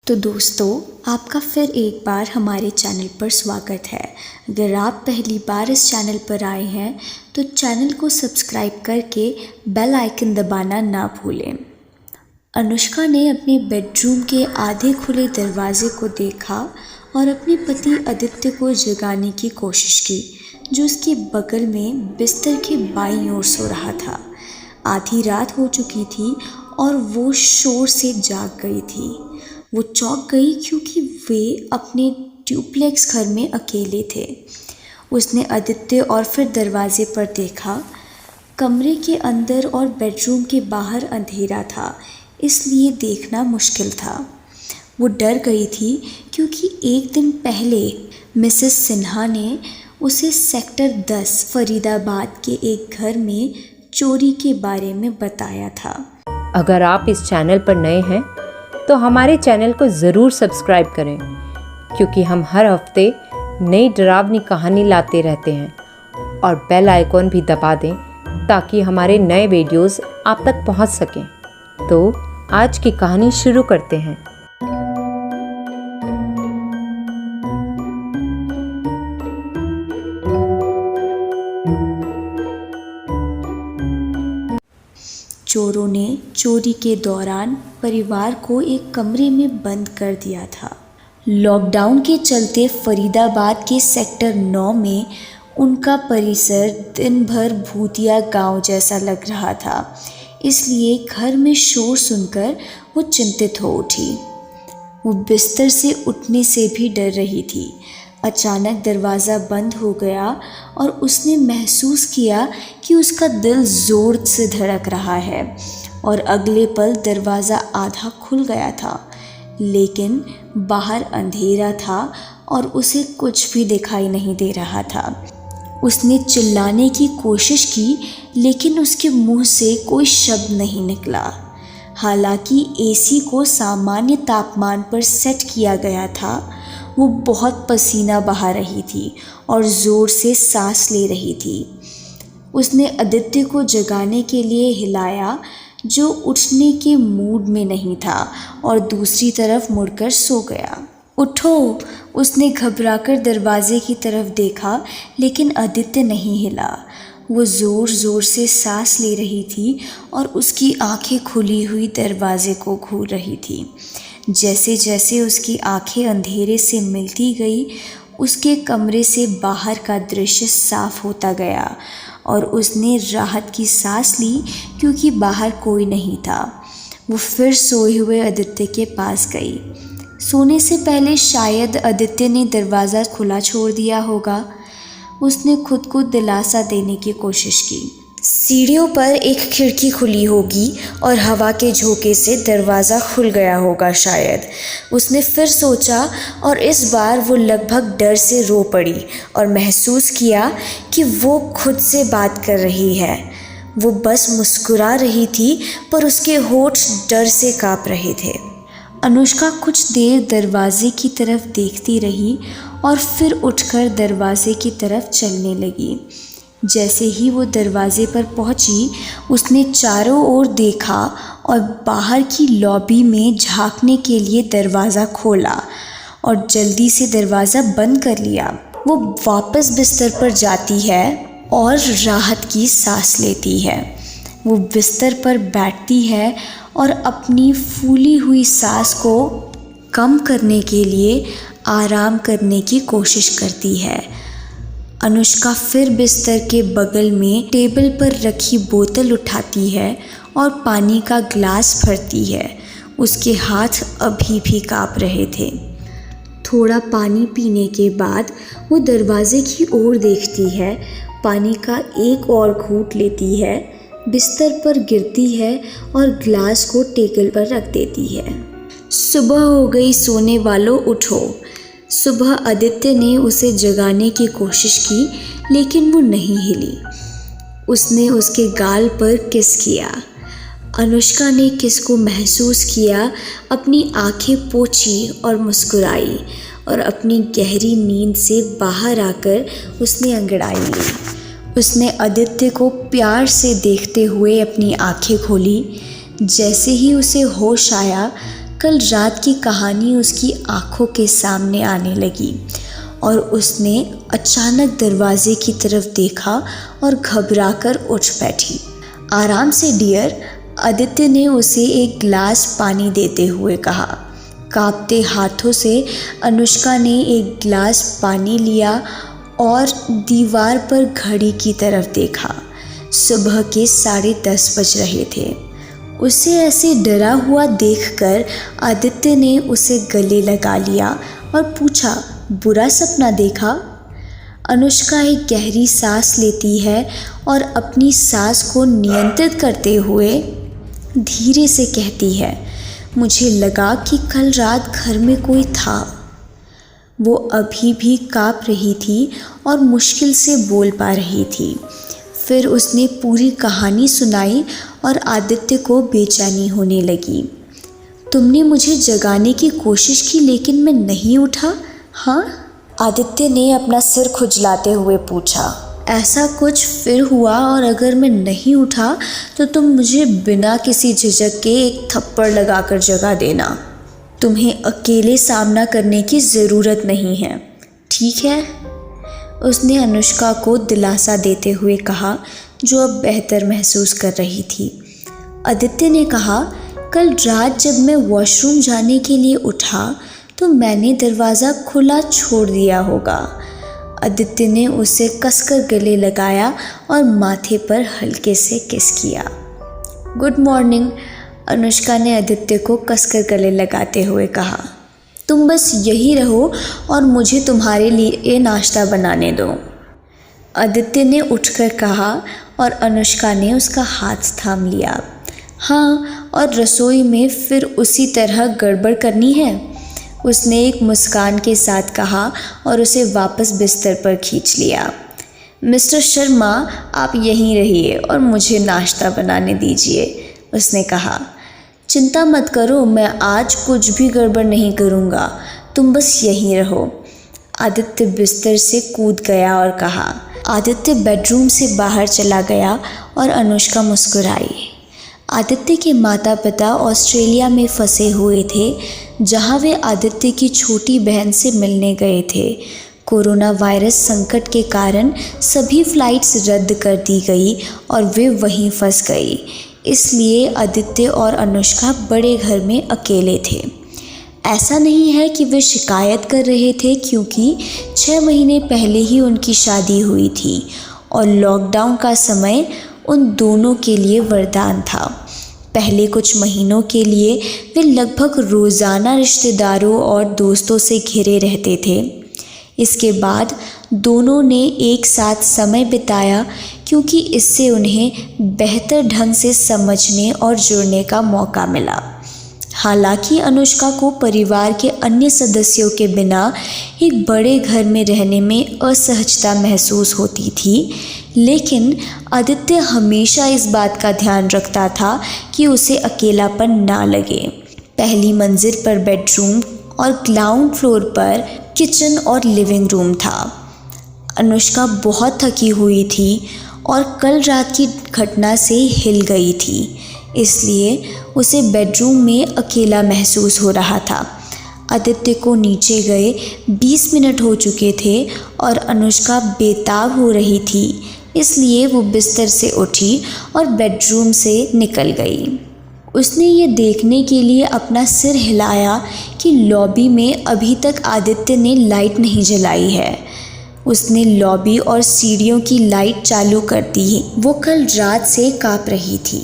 तो दोस्तों, आपका फिर एक बार हमारे चैनल पर स्वागत है। अगर आप पहली बार इस चैनल पर आए हैं तो चैनल को सब्सक्राइब करके बेल आइकन दबाना ना भूलें। अनुष्का ने अपने बेडरूम के आधे खुले दरवाजे को देखा और अपने पति आदित्य को जगाने की कोशिश की, जो उसके बगल में बिस्तर के बाईं ओर सो रहा था। आधी रात हो चुकी थी और वो शोर से जाग गई थी। वो चौंक गई क्योंकि वे अपने ड्यूप्लेक्स घर में अकेले थे। उसने आदित्य और फिर दरवाजे पर देखा। कमरे के अंदर और बेडरूम के बाहर अंधेरा था, इसलिए देखना मुश्किल था। वो डर गई थी क्योंकि एक दिन पहले मिसेस सिन्हा ने उसे सेक्टर 10 फरीदाबाद के एक घर में चोरी के बारे में बताया था। अगर आप इस चैनल पर नए हैं तो हमारे चैनल को ज़रूर सब्सक्राइब करें, क्योंकि हम हर हफ्ते नई डरावनी कहानी लाते रहते हैं। और बेल आइकॉन भी दबा दें ताकि हमारे नए वीडियोस आप तक पहुंच सकें। तो आज की कहानी शुरू करते हैं। चोरों ने चोरी के दौरान परिवार को एक कमरे में बंद कर दिया था। लॉकडाउन के चलते फरीदाबाद के सेक्टर 9 में उनका परिसर दिन भर भूतिया गांव जैसा लग रहा था, इसलिए घर में शोर सुनकर वो चिंतित हो उठी। वो बिस्तर से उठने से भी डर रही थी। अचानक दरवाज़ा बंद हो गया और उसने महसूस किया कि उसका दिल ज़ोर से धड़क रहा है और अगले पल दरवाज़ा आधा खुल गया था, लेकिन बाहर अंधेरा था और उसे कुछ भी दिखाई नहीं दे रहा था। उसने चिल्लाने की कोशिश की, लेकिन उसके मुंह से कोई शब्द नहीं निकला। हालांकि एसी को सामान्य तापमान पर सेट किया गया था, वो बहुत पसीना बहा रही थी और ज़ोर से सांस ले रही थी। उसने आदित्य को जगाने के लिए हिलाया, जो उठने के मूड में नहीं था और दूसरी तरफ मुड़कर सो गया। उठो! उसने घबराकर दरवाजे की तरफ देखा, लेकिन आदित्य नहीं हिला। वो ज़ोर ज़ोर से सांस ले रही थी और उसकी आंखें खुली हुई दरवाजे को घूर रही थी। जैसे जैसे उसकी आंखें अंधेरे से मिलती गई, उसके कमरे से बाहर का दृश्य साफ होता गया और उसने राहत की सांस ली क्योंकि बाहर कोई नहीं था। वो फिर सोए हुए आदित्य के पास गई। सोने से पहले शायद आदित्य ने दरवाज़ा खुला छोड़ दिया होगा। उसने खुद को दिलासा देने की कोशिश की। सीढ़ियों पर एक खिड़की खुली होगी और हवा के झोंके से दरवाज़ा खुल गया होगा शायद। उसने फिर सोचा और इस बार वो लगभग डर से रो पड़ी और महसूस किया कि वो खुद से बात कर रही है। वो बस मुस्कुरा रही थी, पर उसके होंठ डर से काँप रहे थे। अनुष्का कुछ देर दरवाजे की तरफ देखती रही और फिर उठकर दरवाजे की तरफ चलने लगी। जैसे ही वो दरवाजे पर पहुंची, उसने चारों ओर देखा और बाहर की लॉबी में झांकने के लिए दरवाज़ा खोला और जल्दी से दरवाज़ा बंद कर लिया। वो वापस बिस्तर पर जाती है और राहत की सांस लेती है। वो बिस्तर पर बैठती है और अपनी फूली हुई सांस को कम करने के लिए आराम करने की कोशिश करती है। अनुष्का फिर बिस्तर के बगल में टेबल पर रखी बोतल उठाती है और पानी का ग्लास भरती है। उसके हाथ अभी भी काँप रहे थे। थोड़ा पानी पीने के बाद वो दरवाजे की ओर देखती है, पानी का एक और घूंट लेती है, बिस्तर पर गिरती है और ग्लास को टेबल पर रख देती है। सुबह हो गई, सोने वालों उठो। सुबह आदित्य ने उसे जगाने की कोशिश की, लेकिन वो नहीं हिली। उसने उसके गाल पर किस किया। अनुष्का ने किस को महसूस किया, अपनी आंखें पोंछी और मुस्कुराई और अपनी गहरी नींद से बाहर आकर उसने अंगड़ाई ली। उसने आदित्य को प्यार से देखते हुए अपनी आंखें खोली। जैसे ही उसे होश आया कल रात की कहानी उसकी आंखों के सामने आने लगी और उसने अचानक दरवाजे की तरफ देखा और घबराकर उठ बैठी। आराम से डियर, आदित्य ने उसे एक गिलास पानी देते हुए कहा। कांपते हाथों से अनुष्का ने एक गिलास पानी लिया और दीवार पर घड़ी की तरफ देखा। सुबह के 10:30 बज रहे थे। उसे ऐसे डरा हुआ देखकर आदित्य ने उसे गले लगा लिया और पूछा, बुरा सपना देखा? अनुष्का एक गहरी सांस लेती है और अपनी सांस को नियंत्रित करते हुए धीरे से कहती है, मुझे लगा कि कल रात घर में कोई था। वो अभी भी काँप रही थी और मुश्किल से बोल पा रही थी। फिर उसने पूरी कहानी सुनाई और आदित्य को बेचैनी होने लगी। तुमने मुझे जगाने की कोशिश की लेकिन मैं नहीं उठा? हाँ? आदित्य ने अपना सिर खुजलाते हुए पूछा। ऐसा कुछ फिर हुआ और अगर मैं नहीं उठा तो तुम मुझे बिना किसी झिझक के एक थप्पड़ लगाकर जगा देना। तुम्हें अकेले सामना करने की ज़रूरत नहीं है, ठीक है? उसने अनुष्का को दिलासा देते हुए कहा, जो अब बेहतर महसूस कर रही थी। आदित्य ने कहा, कल रात जब मैं वॉशरूम जाने के लिए उठा तो मैंने दरवाज़ा खुला छोड़ दिया होगा। आदित्य ने उसे कसकर गले लगाया और माथे पर हल्के से किस किया। गुड मॉर्निंग, अनुष्का ने आदित्य को कसकर गले लगाते हुए कहा। तुम बस यही रहो और मुझे तुम्हारे लिए नाश्ता बनाने दो, आदित्य ने उठकर कहा और अनुष्का ने उसका हाथ थाम लिया। हाँ, और रसोई में फिर उसी तरह गड़बड़ करनी है, उसने एक मुस्कान के साथ कहा और उसे वापस बिस्तर पर खींच लिया। मिस्टर शर्मा, आप यहीं रहिए और मुझे नाश्ता बनाने दीजिए, उसने कहा। चिंता मत करो, मैं आज कुछ भी गड़बड़ नहीं करूँगा, तुम बस यहीं रहो, आदित्य बिस्तर से कूद गया और कहा। आदित्य बेडरूम से बाहर चला गया और अनुष्का मुस्कुराई। आदित्य के माता पिता ऑस्ट्रेलिया में फंसे हुए थे, जहां वे आदित्य की छोटी बहन से मिलने गए थे। कोरोना वायरस संकट के कारण सभी फ्लाइट्स रद्द कर दी गई और वे वहीं फंस गई। इसलिए आदित्य और अनुष्का बड़े घर में अकेले थे। ऐसा नहीं है कि वे शिकायत कर रहे थे, क्योंकि 6 महीने पहले ही उनकी शादी हुई थी और लॉकडाउन का समय उन दोनों के लिए वरदान था। पहले कुछ महीनों के लिए वे लगभग रोज़ाना रिश्तेदारों और दोस्तों से घिरे रहते थे। इसके बाद दोनों ने एक साथ समय बिताया, क्योंकि इससे उन्हें बेहतर ढंग से समझने और जुड़ने का मौका मिला। हालांकि अनुष्का को परिवार के अन्य सदस्यों के बिना एक बड़े घर में रहने में असहजता महसूस होती थी, लेकिन आदित्य हमेशा इस बात का ध्यान रखता था कि उसे अकेलापन ना लगे। पहली मंजिल पर बेडरूम और ग्राउंड फ्लोर पर किचन और लिविंग रूम था। अनुष्का बहुत थकी हुई थी और कल रात की घटना से हिल गई थी, इसलिए उसे बेडरूम में अकेला महसूस हो रहा था। आदित्य को नीचे गए 20 मिनट हो चुके थे और अनुष्का बेताब हो रही थी, इसलिए वो बिस्तर से उठी और बेडरूम से निकल गई। उसने ये देखने के लिए अपना सिर हिलाया कि लॉबी में अभी तक आदित्य ने लाइट नहीं जलाई है। उसने लॉबी और सीढ़ियों की लाइट चालू कर दी। वो कल रात से काँप रही थी।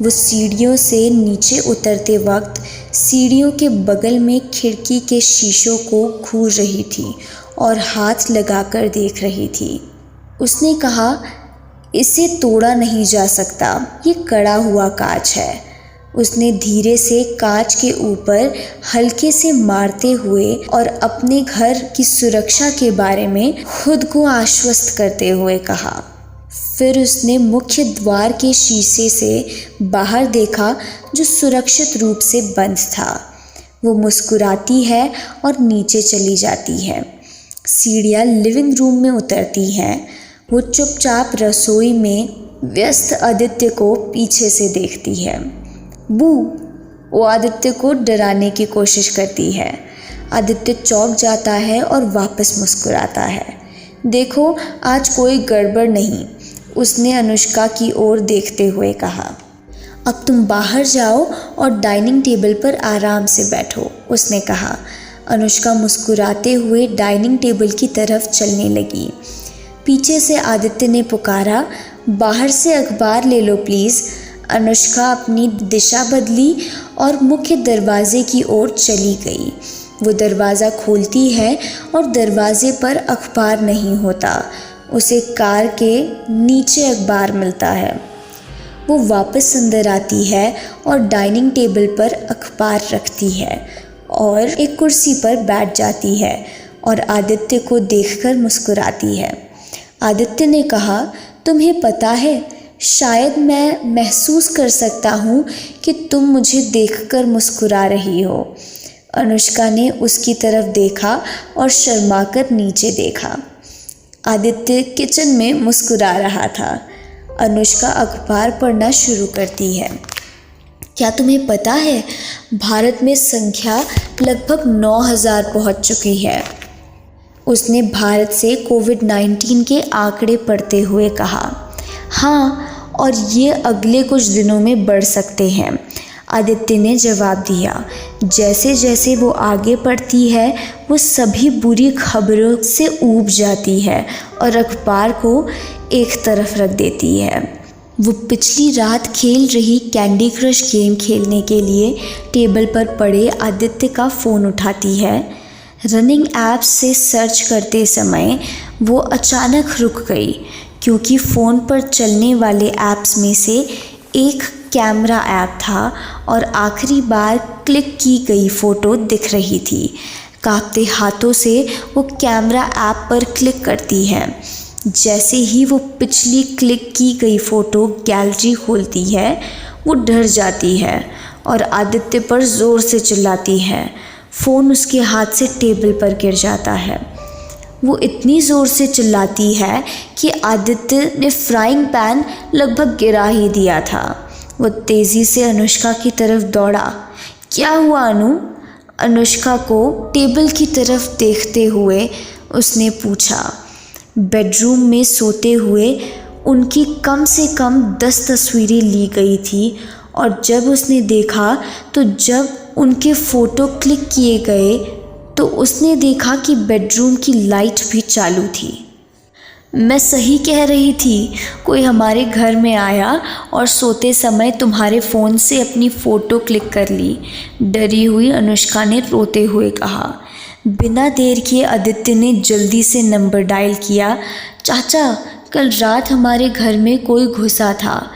वो सीढ़ियों से नीचे उतरते वक्त सीढ़ियों के बगल में खिड़की के शीशों को घूर रही थी और हाथ लगाकर देख रही थी। उसने कहा, इसे तोड़ा नहीं जा सकता, ये कड़ा हुआ कांच है। उसने धीरे से कांच के ऊपर हल्के से मारते हुए और अपने घर की सुरक्षा के बारे में खुद को आश्वस्त करते हुए कहा। फिर उसने मुख्य द्वार के शीशे से बाहर देखा, जो सुरक्षित रूप से बंद था। वो मुस्कुराती है और नीचे चली जाती है। सीढ़ियाँ लिविंग रूम में उतरती हैं। वो चुपचाप रसोई में व्यस्त आदित्य को पीछे से देखती है। बू, वो आदित्य को डराने की कोशिश करती है। आदित्य चौंक जाता है और वापस मुस्कुराता है। देखो, आज कोई गड़बड़ नहीं, उसने अनुष्का की ओर देखते हुए कहा। अब तुम बाहर जाओ और डाइनिंग टेबल पर आराम से बैठो, उसने कहा। अनुष्का मुस्कुराते हुए डाइनिंग टेबल की तरफ चलने लगी। पीछे से आदित्य ने पुकारा, बाहर से अखबार ले लो प्लीज़। अनुष्का अपनी दिशा बदली और मुख्य दरवाजे की ओर चली गई। वो दरवाज़ा खोलती है और दरवाजे पर अखबार नहीं होता, उसे कार के नीचे अखबार मिलता है। वो वापस अंदर आती है और डाइनिंग टेबल पर अखबार रखती है और एक कुर्सी पर बैठ जाती है और आदित्य को देखकर मुस्कुराती है। आदित्य ने कहा, तुम्हें पता है, शायद मैं महसूस कर सकता हूँ कि तुम मुझे देखकर मुस्कुरा रही हो। अनुष्का ने उसकी तरफ देखा और शर्माकर नीचे देखा। आदित्य किचन में मुस्कुरा रहा था। अनुष्का अखबार पढ़ना शुरू करती है। क्या तुम्हें पता है, भारत में संख्या लगभग 9000 पहुंच चुकी है, उसने भारत से कोविड-19 के आंकड़े पढ़ते हुए कहा। हाँ, और ये अगले कुछ दिनों में बढ़ सकते हैं, आदित्य ने जवाब दिया। जैसे जैसे वो आगे बढ़ती है, वो सभी बुरी खबरों से ऊब जाती है और अखबार को एक तरफ रख देती है। वो पिछली रात खेल रही कैंडी क्रश गेम खेलने के लिए टेबल पर पड़े आदित्य का फ़ोन उठाती है। रनिंग ऐप्स से सर्च करते समय वो अचानक रुक गई, क्योंकि फ़ोन पर चलने वाले ऐप्स में से एक कैमरा ऐप था और आखिरी बार क्लिक की गई फ़ोटो दिख रही थी। कांपते हाथों से वो कैमरा ऐप पर क्लिक करती है। जैसे ही वो पिछली क्लिक की गई फ़ोटो गैलरी खोलती है, वो डर जाती है और आदित्य पर ज़ोर से चिल्लाती है। फ़ोन उसके हाथ से टेबल पर गिर जाता है। वो इतनी ज़ोर से चिल्लाती है कि आदित्य ने फ्राइंग पैन लगभग गिरा ही दिया था। वो तेज़ी से अनुष्का की तरफ दौड़ा। क्या हुआ अनु? अनुष्का को टेबल की तरफ देखते हुए उसने पूछा। बेडरूम में सोते हुए उनकी कम से कम 10 तस्वीरें ली गई थी और जब उसने देखा तो जब उनके फ़ोटो क्लिक किए गए तो उसने देखा कि बेडरूम की लाइट भी चालू थी। मैं सही कह रही थी, कोई हमारे घर में आया और सोते समय तुम्हारे फ़ोन से अपनी फ़ोटो क्लिक कर ली, डरी हुई अनुष्का ने रोते हुए कहा। बिना देर किए आदित्य ने जल्दी से नंबर डायल किया। चाचा, कल रात हमारे घर में कोई घुसा था,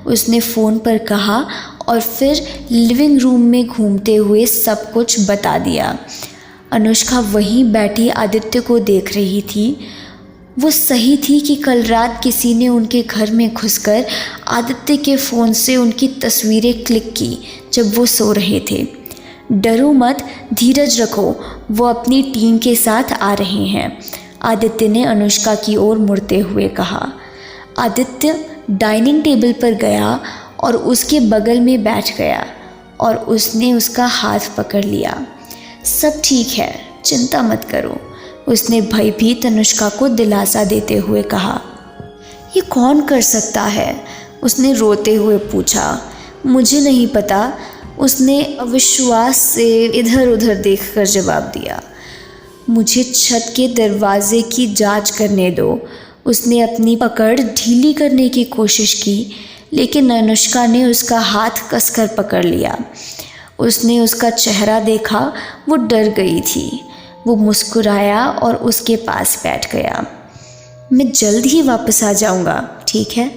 उसने फ़ोन पर कहा और फिर लिविंग रूम में घूमते हुए सब कुछ बता दिया। अनुष्का वहीं बैठी आदित्य को देख रही थी। वो सही थी कि कल रात किसी ने उनके घर में घुसकर आदित्य के फ़ोन से उनकी तस्वीरें क्लिक की जब वो सो रहे थे। डरो मत, धीरज रखो, वो अपनी टीम के साथ आ रहे हैं, आदित्य ने अनुष्का की ओर मुड़ते हुए कहा। आदित्य डाइनिंग टेबल पर गया और उसके बगल में बैठ गया और उसने उसका हाथ पकड़ लिया। सब ठीक है, चिंता मत करो, उसने भयभीत अनुष्का को दिलासा देते हुए कहा। ये कौन कर सकता है? उसने रोते हुए पूछा। मुझे नहीं पता, उसने अविश्वास से इधर उधर देखकर जवाब दिया। मुझे छत के दरवाजे की जांच करने दो, उसने अपनी पकड़ ढीली करने की कोशिश की, लेकिन अनुष्का ने उसका हाथ कसकर पकड़ लिया। उसने उसका चेहरा देखा, वो डर गई थी। वो मुस्कुराया और उसके पास बैठ गया। मैं जल्द ही वापस आ जाऊंगा, ठीक है?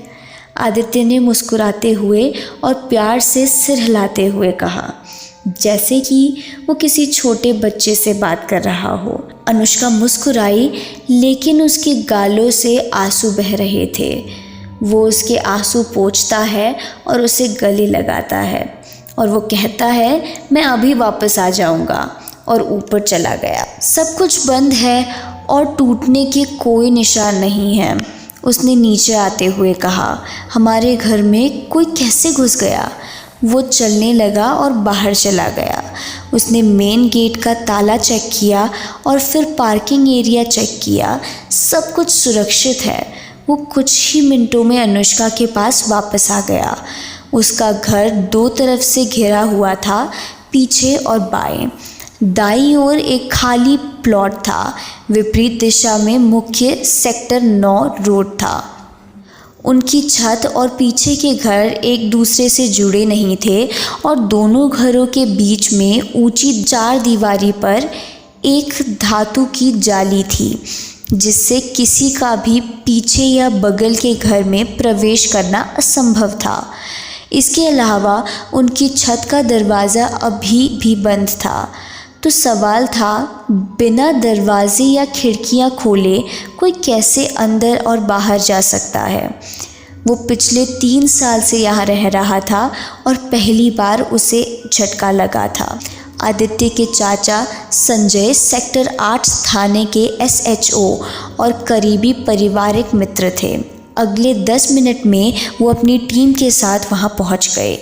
आदित्य ने मुस्कुराते हुए और प्यार से सिर हिलाते हुए कहा, जैसे कि वो किसी छोटे बच्चे से बात कर रहा हो। अनुष्का मुस्कुराई, लेकिन उसके गालों से आंसू बह रहे थे। वो उसके आंसू पोंछता है और उसे गले लगाता है और वो कहता है, मैं अभी वापस आ जाऊंगा, और ऊपर चला गया। सब कुछ बंद है और टूटने के कोई निशान नहीं है, उसने नीचे आते हुए कहा। हमारे घर में कोई कैसे घुस गया? वो चलने लगा और बाहर चला गया। उसने मेन गेट का ताला चेक किया और फिर पार्किंग एरिया चेक किया। सब कुछ सुरक्षित है। वो कुछ ही मिनटों में अनुष्का के पास वापस आ गया। उसका घर 2 तरफ से घिरा हुआ था, पीछे और बाएं। दाईं ओर एक खाली प्लॉट था। विपरीत दिशा में मुख्य सेक्टर 9 रोड था। उनकी छत और पीछे के घर एक दूसरे से जुड़े नहीं थे और दोनों घरों के बीच में ऊंची 4 दीवारी पर एक धातु की जाली थी, जिससे किसी का भी पीछे या बगल के घर में प्रवेश करना असंभव था। इसके अलावा उनकी छत का दरवाज़ा अभी भी बंद था। तो सवाल था, बिना दरवाजे या खिड़कियां खोले कोई कैसे अंदर और बाहर जा सकता है। वो पिछले 3 साल से यहाँ रह रहा था और पहली बार उसे झटका लगा था। आदित्य के चाचा संजय सेक्टर 8 थाने के SHO और करीबी पारिवारिक मित्र थे। अगले 10 मिनट में वो अपनी टीम के साथ वहाँ पहुँच गए।